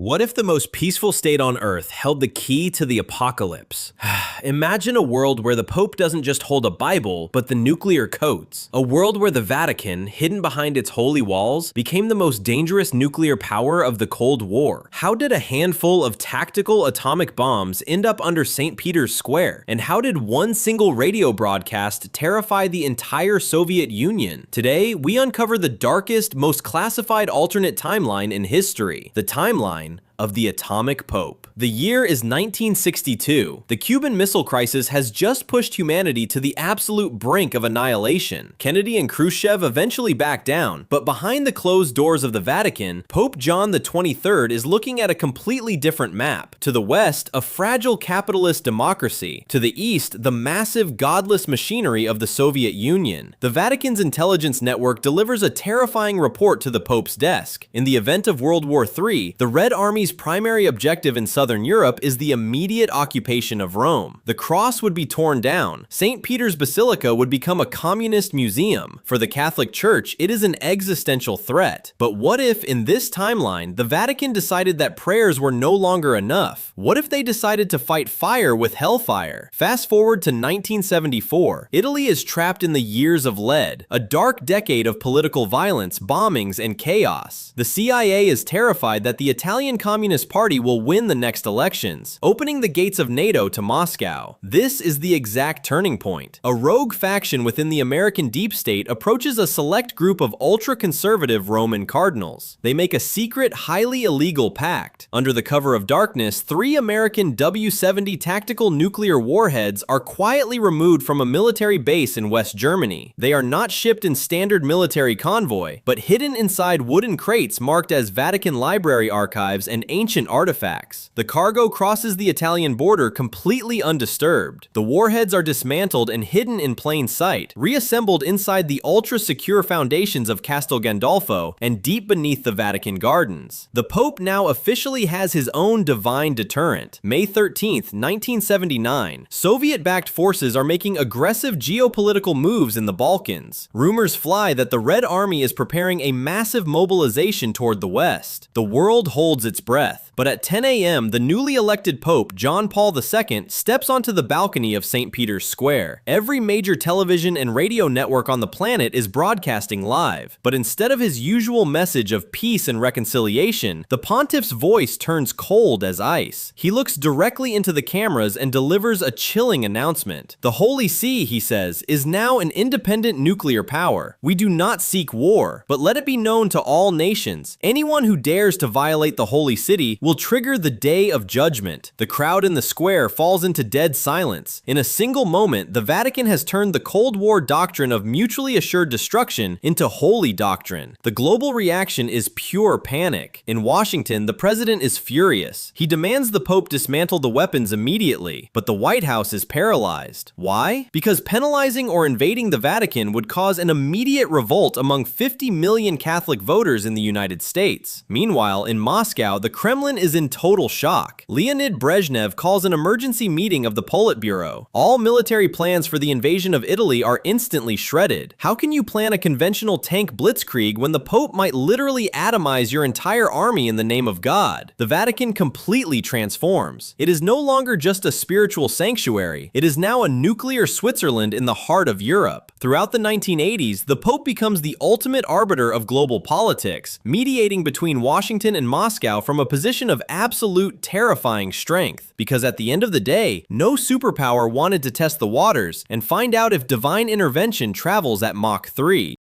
What if the most peaceful state on Earth held the key to the apocalypse? Imagine a world where the Pope doesn't just hold a Bible, but the nuclear codes. A world where the Vatican, hidden behind its holy walls, became the most dangerous nuclear power of the Cold War. How did a handful of tactical atomic bombs end up under St. Peter's Square? And how did one single radio broadcast terrify the entire Soviet Union? Today, we uncover the darkest, most classified alternate timeline in history. The timeline of the atomic pope. The year is 1962. The Cuban Missile Crisis has just pushed humanity to the absolute brink of annihilation. Kennedy and Khrushchev eventually backed down, but behind the closed doors of the Vatican, Pope John XXIII is looking at a completely different map. To the west, a fragile capitalist democracy. To the east, the massive godless machinery of the Soviet Union. The Vatican's intelligence network delivers a terrifying report to the Pope's desk. In the event of World War III, the Red Army's primary objective in Southern Europe is the immediate occupation of Rome. The cross would be torn down. St. Peter's Basilica would become a communist museum. For the Catholic Church, it is an existential threat. But what if, in this timeline, the Vatican decided that prayers were no longer enough? What if they decided to fight fire with hellfire? Fast forward to 1974. Italy is trapped in the years of lead, a dark decade of political violence, bombings, and chaos. The CIA is terrified that the Italian Communist Party will win the next elections, opening the gates of NATO to Moscow. This is the exact turning point. A rogue faction within the American deep state approaches a select group of ultra-conservative Roman cardinals. They make a secret, highly illegal pact. Under the cover of darkness, 3 American W-70 tactical nuclear warheads are quietly removed from a military base in West Germany. They are not shipped in standard military convoy, but hidden inside wooden crates marked as Vatican Library archives and ancient artifacts. The cargo crosses the Italian border completely undisturbed. The warheads are dismantled and hidden in plain sight, reassembled inside the ultra-secure foundations of Castel Gandolfo and deep beneath the Vatican gardens. The Pope now officially has his own divine deterrent. May 13th, 1979, Soviet-backed forces are making aggressive geopolitical moves in the Balkans. Rumors fly that the Red Army is preparing a massive mobilization toward the west. The world holds its breath. But at 10 a.m., the newly elected Pope, John Paul II, steps onto the balcony of St. Peter's Square. Every major television and radio network on the planet is broadcasting live. But instead of his usual message of peace and reconciliation, the pontiff's voice turns cold as ice. He looks directly into the cameras and delivers a chilling announcement. The Holy See, he says, is now an independent nuclear power. We do not seek war, but let it be known to all nations. Anyone who dares to violate the Holy City will trigger the day of judgment. The crowd in the square falls into dead silence. In a single moment, the Vatican has turned the Cold War doctrine of mutually assured destruction into holy doctrine. The global reaction is pure panic. In Washington, the president is furious. He demands the Pope dismantle the weapons immediately, but the White House is paralyzed. Why? Because penalizing or invading the Vatican would cause an immediate revolt among 50 million Catholic voters in the United States. Meanwhile, in Moscow, the Kremlin is in total shock. Leonid Brezhnev calls an emergency meeting of the Politburo. All military plans for the invasion of Italy are instantly shredded. How can you plan a conventional tank blitzkrieg when the Pope might literally atomize your entire army in the name of God? The Vatican completely transforms. It is no longer just a spiritual sanctuary. It is now a nuclear Switzerland in the heart of Europe. Throughout the 1980s, the Pope becomes the ultimate arbiter of global politics, mediating between Washington and Moscow from a position of absolute terrifying strength. Because at the end of the day, no superpower wanted to test the waters and find out if divine intervention travels at Mach 3.